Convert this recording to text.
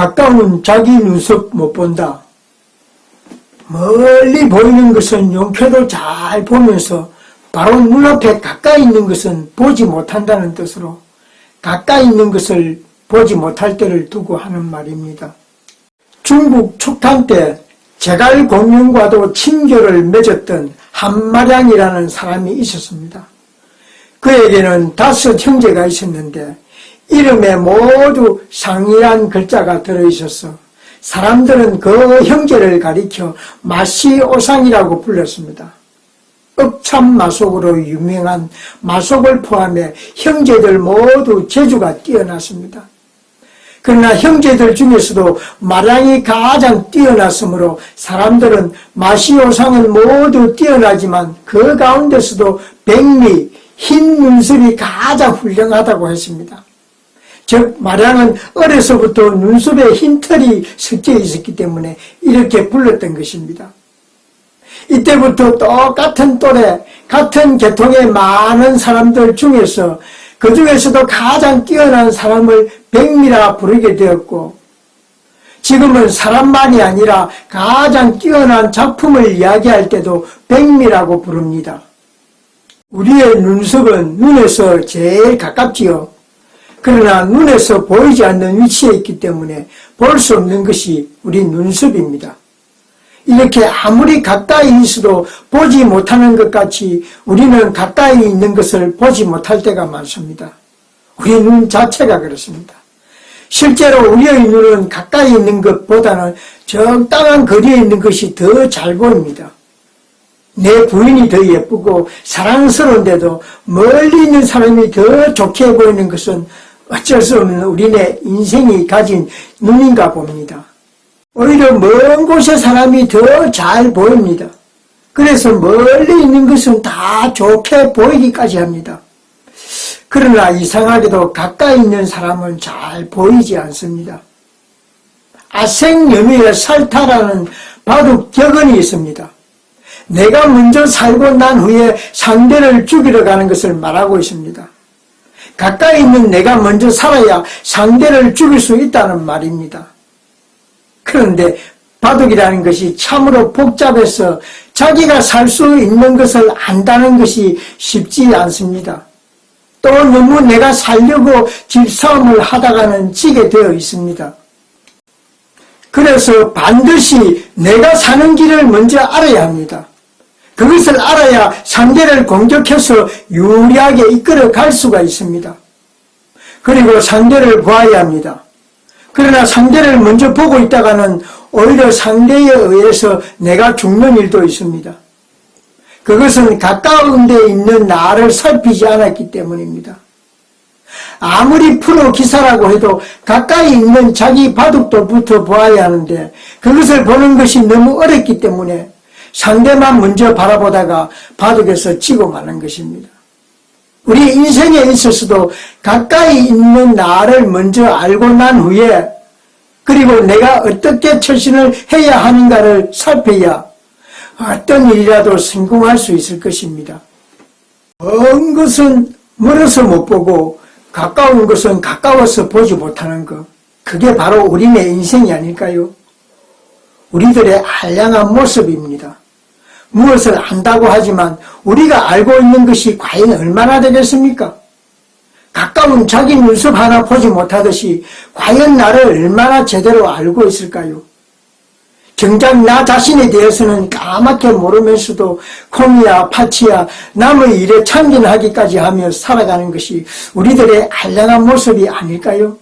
가까운 자기 눈썹 못 본다. 멀리 보이는 것은 용표도 잘 보면서 바로 눈앞에 가까이 있는 것은 보지 못한다는 뜻으로 가까이 있는 것을 보지 못할 때를 두고 하는 말입니다. 중국 촉탄 때 제갈공명과도 친교를 맺었던 한마량이라는 사람이 있었습니다. 그에게는 5 형제가 있었는데 이름에 모두 상이란 글자가 들어있어서 사람들은 그 형제를 가리켜 마시오상이라고 불렀습니다. 억참마속으로 유명한 마속을 포함해 형제들 모두 재주가 뛰어났습니다. 그러나 형제들 중에서도 마량이 가장 뛰어났으므로 사람들은 마시오상은 모두 뛰어나지만 그 가운데서도 백미, 흰 눈썹이 가장 훌륭하다고 했습니다. 즉 마량은 어려서부터 눈썹에 흰 털이 섞여 있었기 때문에 이렇게 불렀던 것입니다. 이때부터 똑같은 또래, 같은 계통의 많은 사람들 중에서 그 중에서도 가장 뛰어난 사람을 백미라 부르게 되었고 지금은 사람만이 아니라 가장 뛰어난 작품을 이야기할 때도 백미라고 부릅니다. 우리의 눈썹은 눈에서 제일 가깝지요. 그러나 눈에서 보이지 않는 위치에 있기 때문에 볼 수 없는 것이 우리 눈썹입니다. 이렇게 아무리 가까이 있어도 보지 못하는 것 같이 우리는 가까이 있는 것을 보지 못할 때가 많습니다. 우리 눈 자체가 그렇습니다. 실제로 우리의 눈은 가까이 있는 것보다는 적당한 거리에 있는 것이 더 잘 보입니다. 내 부인이 더 예쁘고 사랑스러운데도 멀리 있는 사람이 더 좋게 보이는 것은 어쩔 수 없는 우리네 인생이 가진 눈인가 봅니다. 오히려 먼 곳의 사람이 더 잘 보입니다. 그래서 멀리 있는 것은 다 좋게 보이기까지 합니다. 그러나 이상하게도 가까이 있는 사람은 잘 보이지 않습니다. 아생여미의 살타라는 바둑 격언이 있습니다. 내가 먼저 살고 난 후에 상대를 죽이러 가는 것을 말하고 있습니다. 가까이 있는 내가 먼저 살아야 상대를 죽일 수 있다는 말입니다. 그런데 바둑이라는 것이 참으로 복잡해서 자기가 살 수 있는 것을 안다는 것이 쉽지 않습니다. 또 너무 내가 살려고 집싸움을 하다가는 지게 되어 있습니다. 그래서 반드시 내가 사는 길을 먼저 알아야 합니다. 그것을 알아야 상대를 공격해서 유리하게 이끌어 갈 수가 있습니다. 그리고 상대를 보아야 합니다. 그러나 상대를 먼저 보고 있다가는 오히려 상대에 의해서 내가 죽는 일도 있습니다. 그것은 가까운 데 있는 나를 살피지 않았기 때문입니다. 아무리 프로 기사라고 해도 가까이 있는 자기 바둑도부터 보아야 하는데 그것을 보는 것이 너무 어렵기 때문에 상대만 먼저 바라보다가 바둑에서 지고 마는 것입니다. 우리 인생에 있어서도 가까이 있는 나를 먼저 알고 난 후에 그리고 내가 어떻게 처신을 해야 하는가를 살펴야 어떤 일이라도 성공할 수 있을 것입니다. 먼 것은 멀어서 못 보고 가까운 것은 가까워서 보지 못하는 것, 그게 바로 우리네 인생이 아닐까요? 우리들의 알량한 모습입니다. 무엇을 안다고 하지만 우리가 알고 있는 것이 과연 얼마나 되겠습니까? 가까운 자기 눈썹 하나 보지 못하듯이 과연 나를 얼마나 제대로 알고 있을까요? 정작 나 자신에 대해서는 까맣게 모르면서도 콩이야 파치야 남의 일에 참견하기까지 하며 살아가는 것이 우리들의 알량한 모습이 아닐까요?